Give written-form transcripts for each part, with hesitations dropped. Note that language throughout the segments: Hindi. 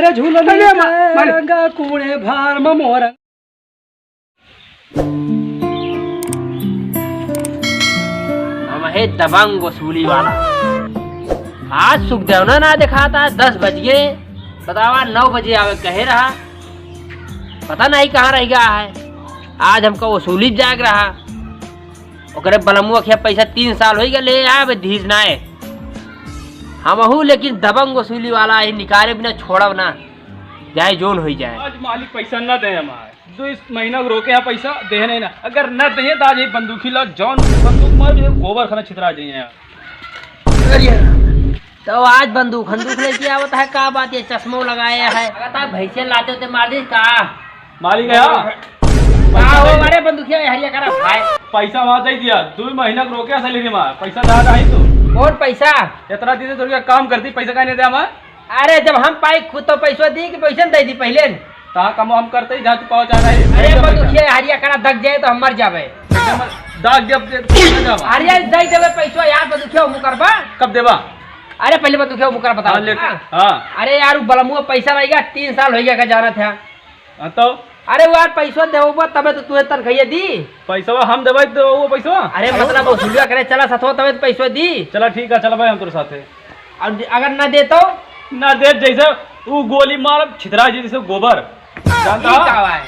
अरे झूलनी रंगा कूड़े भार में मोर हम है दबंग वसूली वाला। आज सुखदेव ना दिखाता 10 बज गए, बतावा 9 बजे आवे कहे रहा, पता नहीं कहाँ रह गया है। आज हमको वसूली जाग रहा, ओकरे बलमुआ के पैसा 3 साल हो गए ले आए धीज नाए हम हूँ, लेकिन दबंग वसूली वाला ही निकाले बिना छोड़ब ना, जाए जोन हो जाए। आज मालिक पैसा न दे हमारे 2 महीना रोके यहाँ पैसा दे नहीं ना, अगर न दे तो आज बंदूकी ला जौन बंदूक मार गोबर खाना छितरा जाइए। तो आज बंदूक लेके आवत है, का बात ये चश्मो लगाया है, भैंसे लाते होते मार दे का मालिक है अरे बंदूकिया हरिया करा भाई पैसा वहाँ दे दिया 2 महीना रोके सैलरी मार पैसा ज्यादा है तो और पैसा इतना दी थोड़ी काम करती पैसा का नहीं दे हमारे। अरे जब हम पाई खुद तो पैसा दी कि पैसा दे दी पहले कहाँ कम हम करते ही जहाँ तू पहुँचा रहे। अरे बंदूकिया हरिया करा दग जाए तो हम मर जावे, दाग हरिया दे देवे पैसा यार बंदूकिया मुकरबा कब देवा। अरे पहले बंदूकिया मुकर बता। अरे यार बलमुआ पैसा रहेगा 3 साल हो गया जाना था तो अरे वो यार पैसा देवो तबे तो तुहे तनखैया दी पैसा हम देवे तो वो पैसा। अरे मतलब वसूलिया करे चला सथवा तबे तो पैसा दी। चला ठीक है, चला भाई हम तेरे साथ है। अगर न दे तो ना दे जैसे वो गोली मार छितरा जी जैसे गोबर जानता है,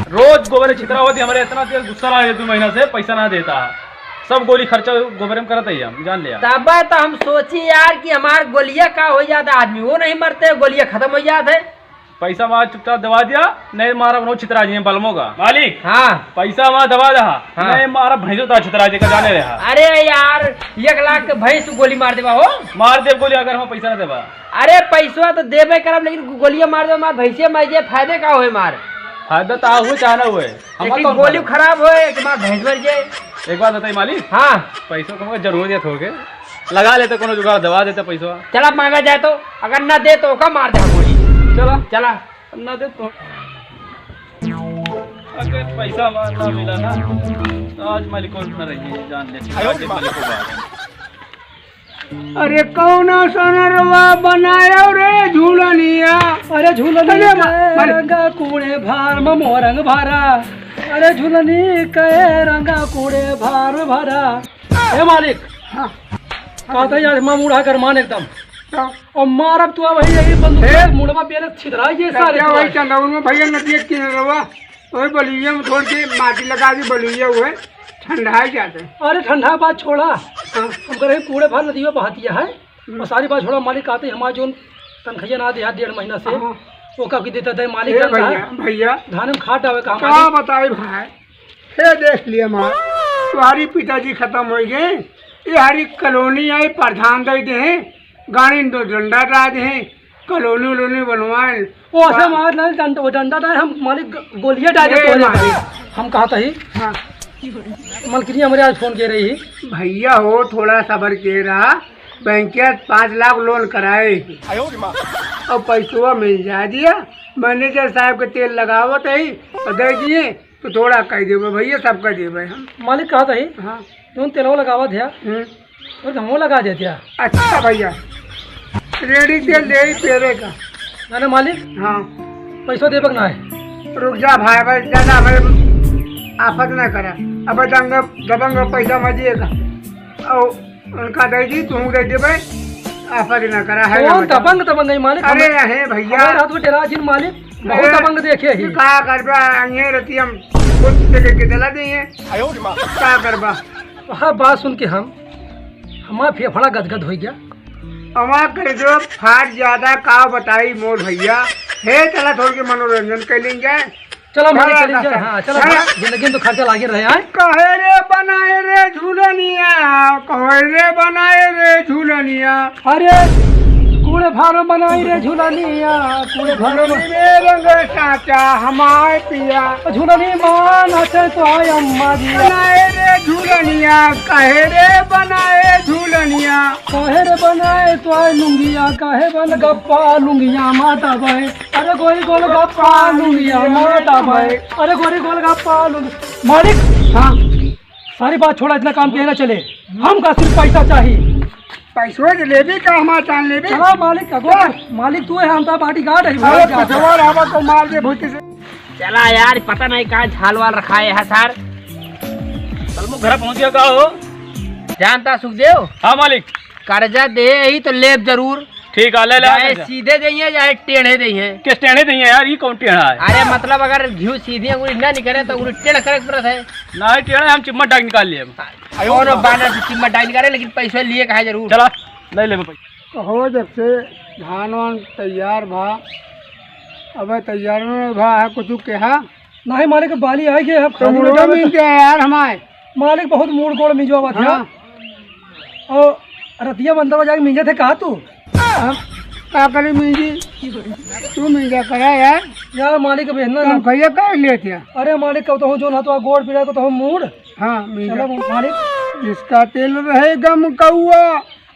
रोज गोबर छितरा होती हमारे इतना तेज गुस्सा रहा है 2 महीना से पैसा ना देता, सब गोली खर्चा गोबर में करता ही हम जान लिया। तब तो हम सोची यार कि हमार गोलियां का हो जाता, आदमी वो नहीं मरते गोलियां खत्म हो जाते है। पैसा वहाँ चुपचाप दबा दिया, नहीं मारा बनो छितरा जी बलमो का मालिक। हाँ पैसा वहाँ दबा रहा, नहीं मारा भैंसो था छितरा जी का जाने रहा। अरे यार 1 लाख भैंस गोली मार देवा हो, मार दे गोली अगर हम पैसा न देवा। अरे पैसा तो देवे करब लेकिन गोलियां मार दे मार भैंसे मर जाए फायदे का होए मार फायदा तो हुए चाहना हुए लेकिन गोली खराब होए कि मार भैंस मर जाए। एक बात बताइए मालिक। हाँ पैसों को जरूरत हो के लगा लेते कोनो जुगाड़ दबा देते पैसा। चला मांगा जाए तो अगर न दे तो का मार दे गोली। चला न दे तो अगर पैसा न मिला ना तो आज मालिक को न रहिए जान ले मालिक को बात। अरे कौन सोनरवा बनाया रे झूलनिया। अरे झूलनी रंगा कूड़े भार में मोरंग भरा, अरे झूलनी कहे रंगा कूड़े भार में भरा। हे मालिक कहता यार मां मुड़ा कर मान एकदम और मारब तू वही यही बंदूक मुड़वा बेले छितरा ये सारे वही चंदौर में भैया नदिया किन रवा वही बलुइया में थोड़ के माटी लगा दी बलुइया हुए ठंडा जाते। अरे ठंडा बात छोड़ा, हम करे कूड़े भर नदियों बहातिया है और सारी बात छोड़ा। मालिक आते हमारे जो तनखैया ना दिया 1.5 महीना से वो कब की देता था मालिक भैया धान में खाट आवे कहाँ बताए भाई। हे देख लिया माँ तुम्हारी पिताजी खत्म हो गए, ये हरी कॉलोनी आई प्रधान दे दे गाड़ी 2 डंडा डाल दे कॉलोनी उलोनी बनवाए वो ऐसे मार डंडा डाले हम मालिक गोलियां डाले हम कहा था ही। हाँ मलकिनी हमारे आज फोन के रही भैया हो थोड़ा सबर के रहा, बैंक 5 लाख लोन कराए और पैसा मिल जा दिया। मैनेजर साहब के तेल लगावत है और दे दिए तो थोड़ा कह देवे भैया सब कह देवे हम। मालिक कहा था ही हाँ तुम तेलवा लगावा थे और हम लगा देते। अच्छा भैया रेडी तेल दे तेरे का ना मालिक। हाँ पैसा देवक ना है, रुक जा भाई भाई ज्यादा हमें आफत ना करा। अब दबंग पैसा मजिएगा और उनका दे दी तुम दे देवे आफत ना करा है। दबंग नहीं मालिक। अरे है भैया रात में डेरा जिन मालिक बहुत दबंग देखे ही क्या करबा ये रहती हम खुद के दिला देंगे क्या करबा। हाँ बात सुन के हमारा फेफड़ा गदगद हो गया। हमारा कर दो फाट ज्यादा का बताई मोर भैया है। चला थोड़ के मनोरंजन कर लेंगे। चलो मालिक चलें जाए। हाँ चलो जिंदगी में तो खर्चा लागे रहे हैं। कहे रे बनाए रे झूलनिया, कहे रे बनाए रे झूलनिया। अरे कूड़े भारो बनाई रे झूलनिया, कूड़े भारो रंग साचा हमारे पिया झूलनी मान आते तो आए अम्मा जी बनाए रे झूलनिया। कहे रे बनाए झूलनिया, कहे रे बनाए तो आए लुंगिया, कहे बन गप्पा लुंगिया माता भाई। अरे गोरी गोल गप्पा लुंगिया माता भाई, अरे गोरी गोल गप्पा लुंगिया। मालिक हाँ सारी बात छोड़ा, इतना काम किया ना चले। हम का सिर्फ पैसा चाहिए। पैसों जलेबी का हमारा चाल लेबी चला मालिक अगो मालिक तू है हम तो पार्टी गार्ड है अरे पछवा रहबा तो मार दे भूति से चला यार पता नहीं कहाँ झाल वाल रखा है सर। चल मैं घर पहुंच गया का हो। जानता सुखदेव हाँ मालिक। कर्जा दे ही तो लेब जरूर, ठीक है ले चाहे ले। सीधे देंगे चाहे टेढ़े देंगे। किस टेढ़े नहीं है यार, ये कौन टेढ़ा है? अरे मतलब अगर घी सीधी अंगुली ना निकले तो अंगुली टेढ़ करे पड़त है। ना ही टेढ़ा, हम चिम्मट डाक निकाल लिए। और बानर से चिम्मट डाल निकाले लेकिन पैसे लिए कहा जरूर। चला ले ले पैसा। हो जब से धान वान तैयार भा अब तैयार में भा है कुछ कहा नहीं मालिक बाली आई गए अब तो मुर्गा मिल गया यार हमारे मालिक बहुत मूड गोड़ मिजवा बात हाँ। और रतिया बंदर बजा के मिंजे थे कहा तू क्या करे मिंजी तू मिंजा करा यार मालिक भेजना तुम भैया कर लिए थे। अरे मालिक कब तो जो ना तो गोड़ पीड़ा को तो मूड हाँ चलो मिंजा मालिक जिसका तेल रहे गम कौआ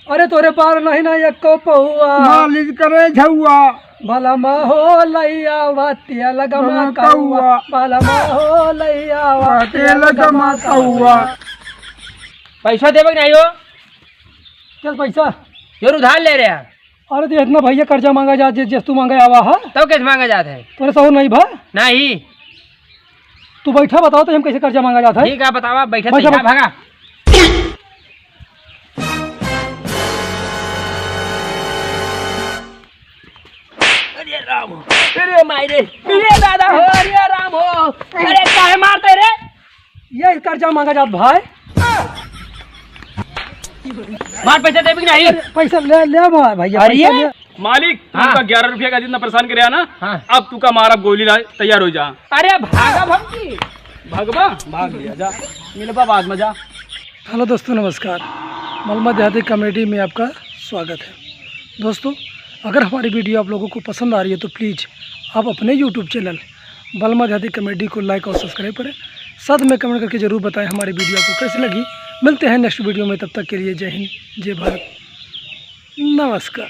अरे तोरे पार नहीं ना एको पहुआ मालिश करे झुआ भला हो लैया वातिया लगमा कौआ भला हो लैया वातिया लगमा कौआ। पैसा देवे नहीं हो चल पैसा जरूर उधार ले रहे हैं। अरे तो इतना भैया कर्जा मांगा जा जिस तू मांगा आवा है तब कैसे मांगा जाता है? तोरे सहो नहीं भा नहीं तू बैठा बताओ तो हम कैसे कर्जा मांगा जाता है। ठीक है बतावा बैठे बैठा, तैयार भागा। अरे राम हो, अरे मायरे, अरे दादा हो, अरे राम हो, अरे काहे मारते रे? ये कर्जा मांगा जात भाई मार पैसे देवे कि नहीं? पैसा ले ले भैया अरे पैसा ले। मालिक हाँ। तुमका 11 रुपया का जितना परेशान करे ना हाँ। अब तू का मारा गोली ला तैयार हो जा। अरे भागा भक्ति भगवा भाग लिया जा, मिलबा बाद में जा। हेलो दोस्तों नमस्कार, मलमा देहाती कॉमेडी में आपका स्वागत है। दोस्तों अगर हमारी वीडियो आप लोगों को पसंद आ रही है तो प्लीज़ आप अपने यूट्यूब चैनल मलमा देहाती कॉमेडी को लाइक और सब्सक्राइब करें, साथ में कमेंट करके ज़रूर बताएं हमारी वीडियो आपको कैसी लगी। मिलते हैं नेक्स्ट वीडियो में, तब तक के लिए जय हिंद जय भारत नमस्कार।